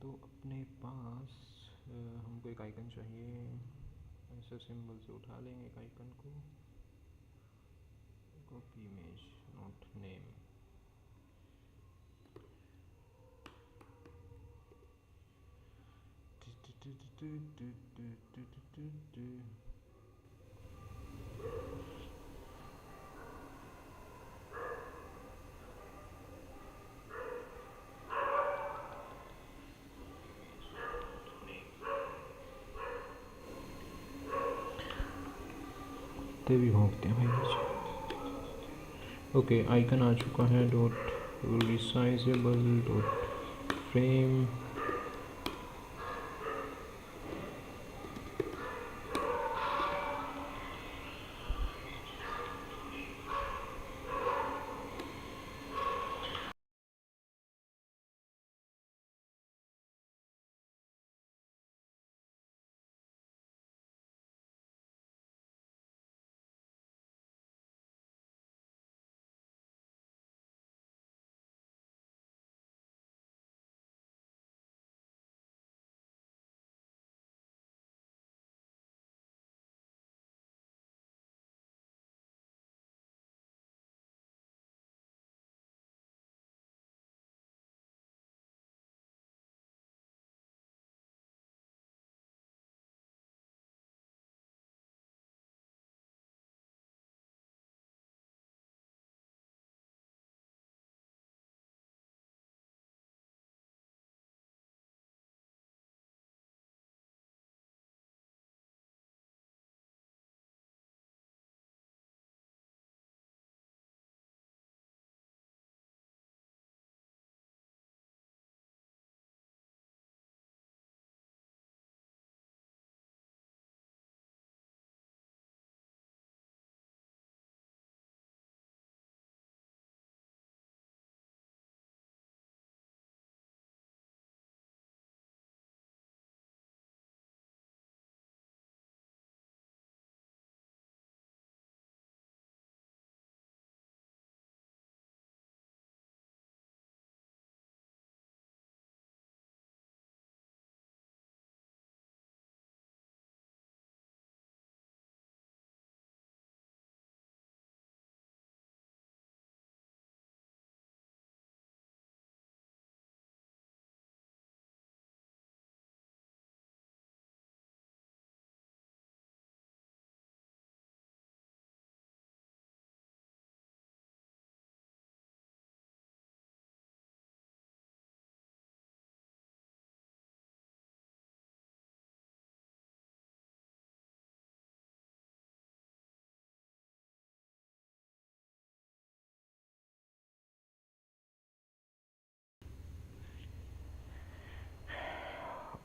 तो अपने पास हमको एक आइकन चाहिए, ऐसे सिंबल से उठा लेंगे एक आइकन को, कॉपी इमेज नोट नेम। भी भोंकते हैं भाई बच्चे। ओके, आइकन आ चुका है, dot resizable dot frame.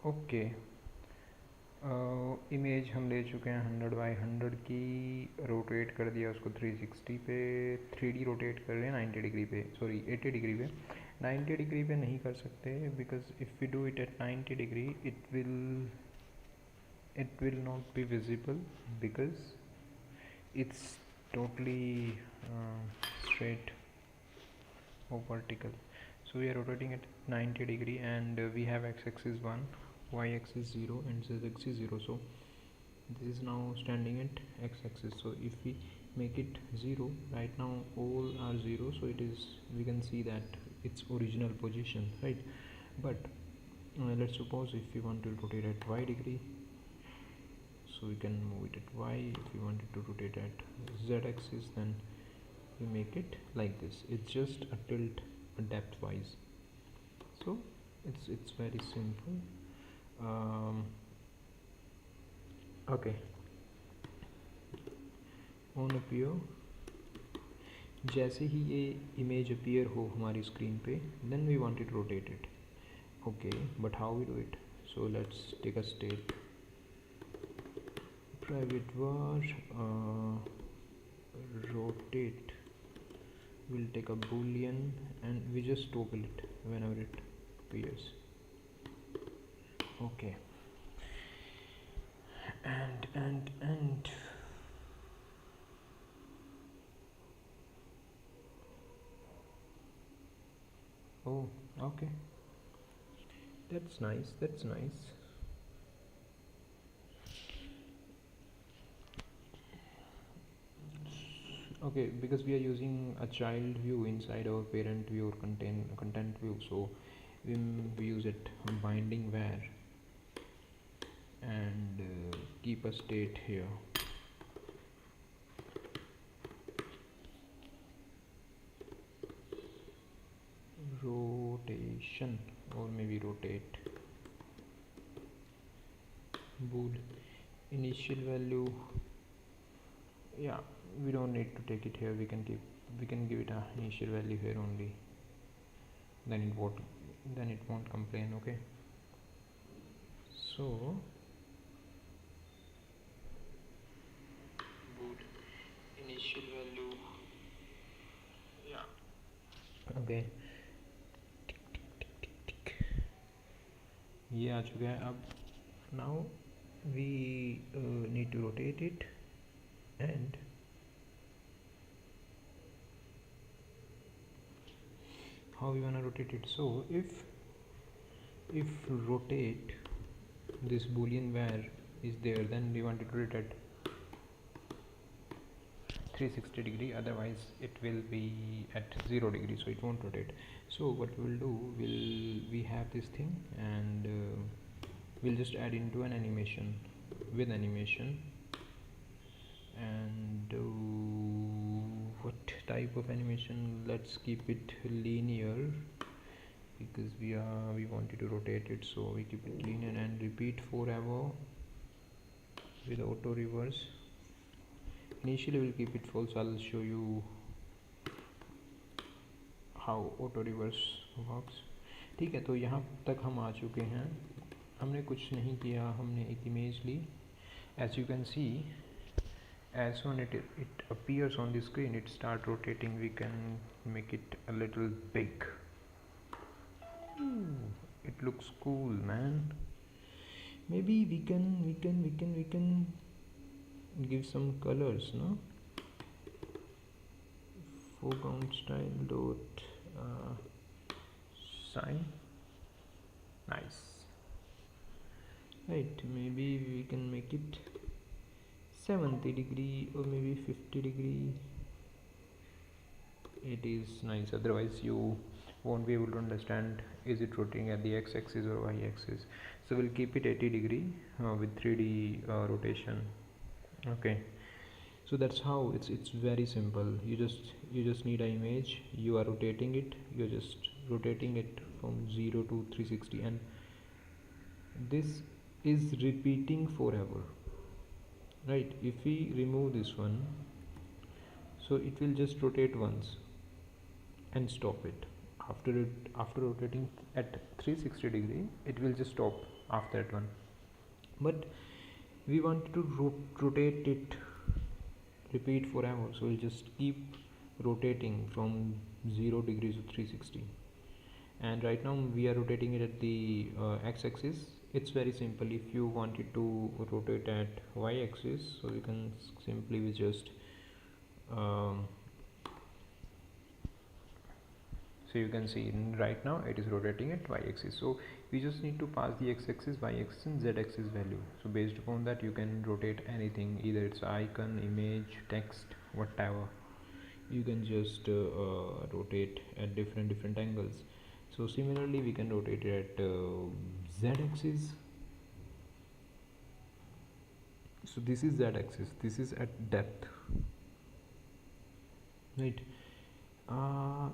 Okay, image हम ले चुके हैं 100x100 की, रोटेट कर दिया उसको 360 पे, 3D रोटेट कर रहे हैं 90 डिग्री पे, सॉरी 80 डिग्री पे। 90 डिग्री पे नहीं कर सकते because if we do it at 90 degree it will not be visible because it's totally straight or vertical. So we are rotating at 90 degree and we have x-axis 1, y-axis 0 and z-axis 0. So this is now standing at x-axis. So if we make it 0, right now all are 0, so it is, we can see that its original position, right? But let's suppose if we want to rotate at y degree, so we can move it at y. If we wanted to rotate at z-axis, then we make it like this. It's just a tilt depth wise, so it's very simple. Okay, on appear, जैसे ही ये image appear हो हमारी screen पे, then we want it rotated. Okay, but how we do it? So let's take a state, private var rotate, we'll take a boolean and we just toggle it whenever it appears. Okay, and oh, okay, that That's nice, that's nice. Okay, because we are using a child view inside our parent view or content view, so we use it binding where and keep a state here. Rotation, or maybe rotate bool initial value. Yeah, we don't need to take it here, we can give it a initial value here only, then it won't complain. Okay, so bool initial value, yeah, okay, ये आ चुका है. अब now we need to rotate it, and how we wanna rotate it. So if rotate this boolean where is there, then we want it to rotate 360 degree, otherwise it will be at 0 degree, so it won't rotate. So what we'll do, we have this thing, and we'll just add into an animation with animation. And what type of animation? Let's keep it linear, because we wanted to rotate it, so we keep it linear and repeat forever with auto reverse. Initially we'll keep it false. I'll show you how auto reverse works. ठीक है, तो यहाँ तक हम आ चुके हैं. हमने कुछ नहीं किया, हमने एक इमेज ली. As you can see, as soon it appears on the screen, it start rotating. We can make it a little big. Ooh, it looks cool, man. Maybe we can give some colors, no? Foreground style dot sign. Nice. Right, maybe we can make it 70 degree or maybe 50 degree. It is nice, otherwise you won't be able to understand is it rotating at the x-axis or y-axis. So we'll keep it 80 degree with 3D rotation. Okay, so that's how it's very simple. You just need an image, you are rotating it, you're just rotating it from 0 to 360, and this is repeating forever, right? If we remove this one, so it will just rotate once and stop it. After rotating at 360 degree, it will just stop after that one. But we want to rotate it, repeat forever, so we'll just keep rotating from 0 degrees to 360. And right now we are rotating it at the x-axis. It's very simple. If you wanted to rotate at y-axis, so you can simply just so you can see right now it is rotating at y-axis. So we just need to pass the x-axis, y-axis and z-axis value. So based upon that you can rotate anything, either it's icon, image, text, whatever. You can just rotate at different angles. So similarly we can rotate it at z-axis. So this is z-axis, this is at depth, right?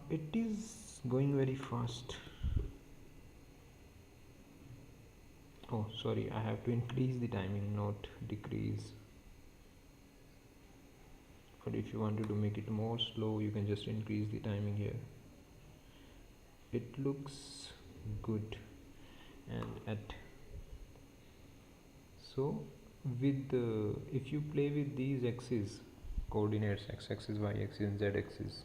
It is going very fast. Oh sorry, I have to increase the timing, not decrease. But if you wanted to make it more slow, you can just increase the timing here. It looks good. And at so with the if you play with these axes coordinates, x-axis, y-axis and z-axis,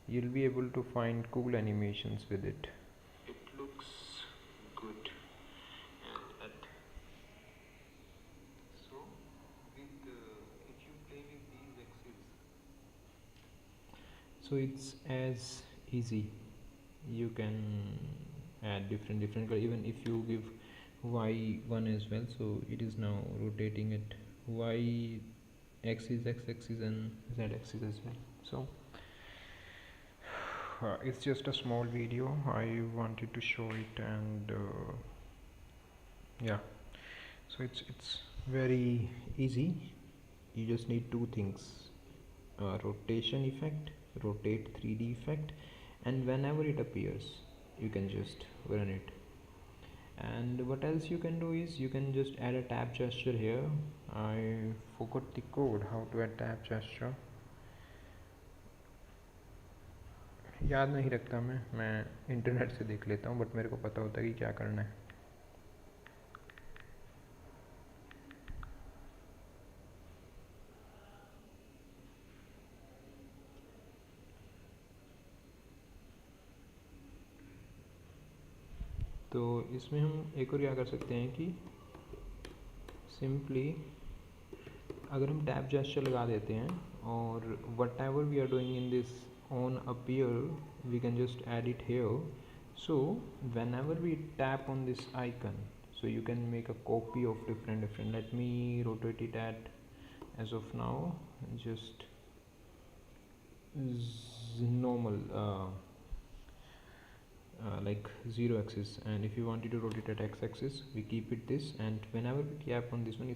you'll be able to find cool animations with it. It looks good. And at so with if you play with these axes, so it's as easy. You can add different color. Even if you give y1 as well, so it is now rotating it y axis, x axis and z axis as well. So it's just a small video, I wanted to show it. And yeah, so it's very easy. You just need two things: rotation effect, rotate 3D effect, and whenever it appears you can just run it. And what else you can do is you can just add a tab gesture here. I forgot the code how to add tab gesture, याद नहीं रखता मैं internet से देख लेता हूँ, but मेरे को पता होता है कि क्या करना है. तो इसमें हम एक और क्या कर सकते हैं कि सिंपली अगर हम टैब जेस्चर लगा देते हैं और whatever we are doing in this on appear we can just add it here. So whenever we tap on this icon, so you can make a copy of different. Let me rotate it at, as of now, just normal like 0 axis. And if you wanted to rotate at x axis, we keep it this, and whenever we tap on this one,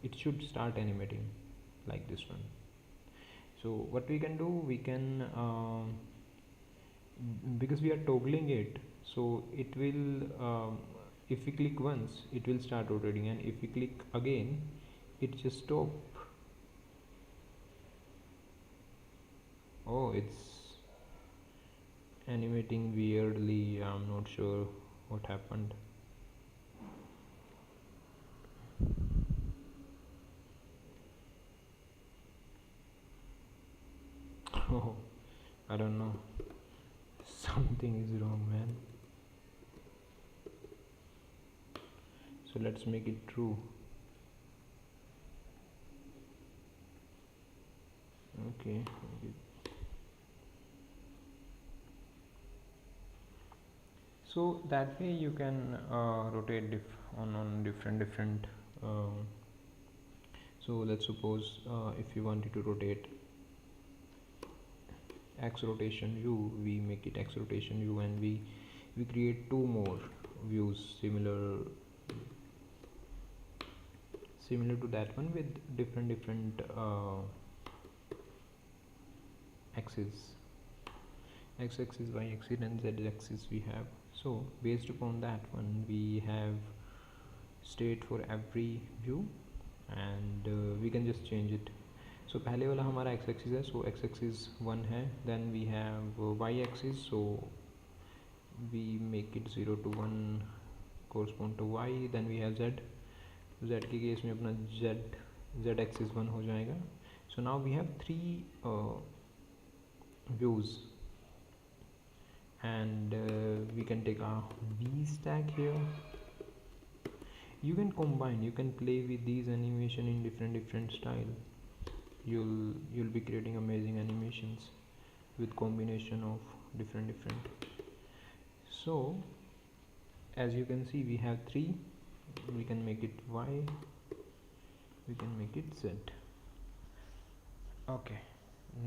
it should start animating like this one. So what we can do, we can because we are toggling it, so it will if we click once it will start rotating, and if we click again it just stop. Oh, it's animating weirdly. I'm not sure what happened. Oh, I don't know, something is wrong, man. So let's make it true. Okay, so that way you can rotate on different so let's suppose if you wanted to rotate x rotation view, we make it x rotation view, and we create two more views similar to that one with different axes, x axis, y axis and z axis we have. So based upon that one we have state for every view, and we can just change it. So पहले वाला हमारा x axis है, so x axis 1 है, then we have y axis, so we make it 0 to 1 correspond to y, then we have z के case में अपना z axis 1 हो जाएगा. So now we have 3 views, and we can take a V stack here. You can combine, you can play with these animation in different style. You'll be creating amazing animations with combination of different. So as you can see we have 3. We can make it y, we can make it z. Okay,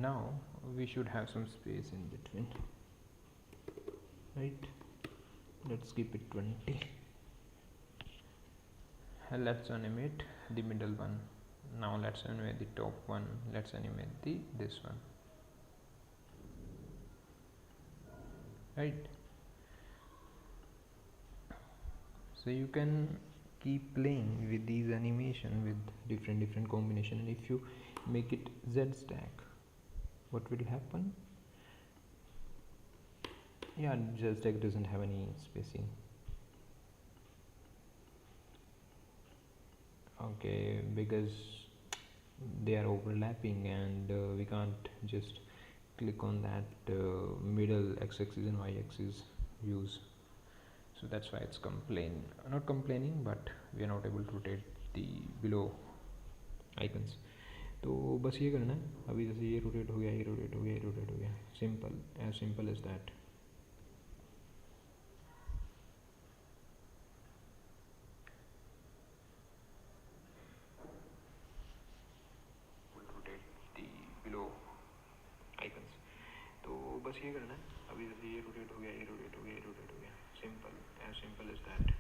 now we should have some space in between, right? Let's keep it 20. And let's animate the middle one. Now let's animate the top one. Let's animate this one, right? So you can keep playing with these animation with different combination, and if you make it z stack, what will happen? Yeah, z stack doesn't have any spacing. Okay, because they are overlapping, and we can't just click on that middle x-axis and y-axis views. So that's why it's not complaining, but we are not able to rotate the below icons. तो बस ये करना है. अभी जैसे ये rotate हो गया, ये रोटेट हो गया, ये रोटेट हो गया, simple, as simple as that. बस ये करना है। अभी जैसे ये रोटेट हो गया, ये रोटेट हो गया, ये रोटेट हो गया, सिंपल एज दैट।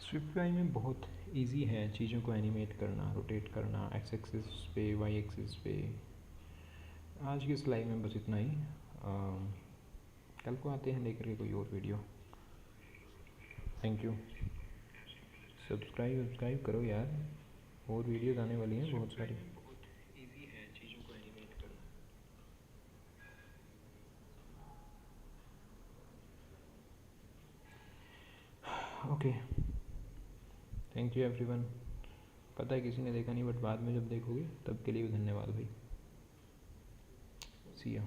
SwiftUI में बहुत इजी है चीज़ों को एनिमेट करना, रोटेट करना, एक्स एक्सिस पे, वाई एक्सिस पे। आज की स्लाइड में बस इतना ही। कल को आते हैं लेकर के कोई और वीडियो। Thank you. सब्सक्राइब करो यार, और वीडियोस आने वाली हैं बहुत सारी। इजी है चीज़ों को एनिमेट करना। Okay, thank you everyone. पता है किसी ने देखा नहीं, बट बाद में जब देखोगे तब के लिए भी धन्यवाद भाई। सी यू।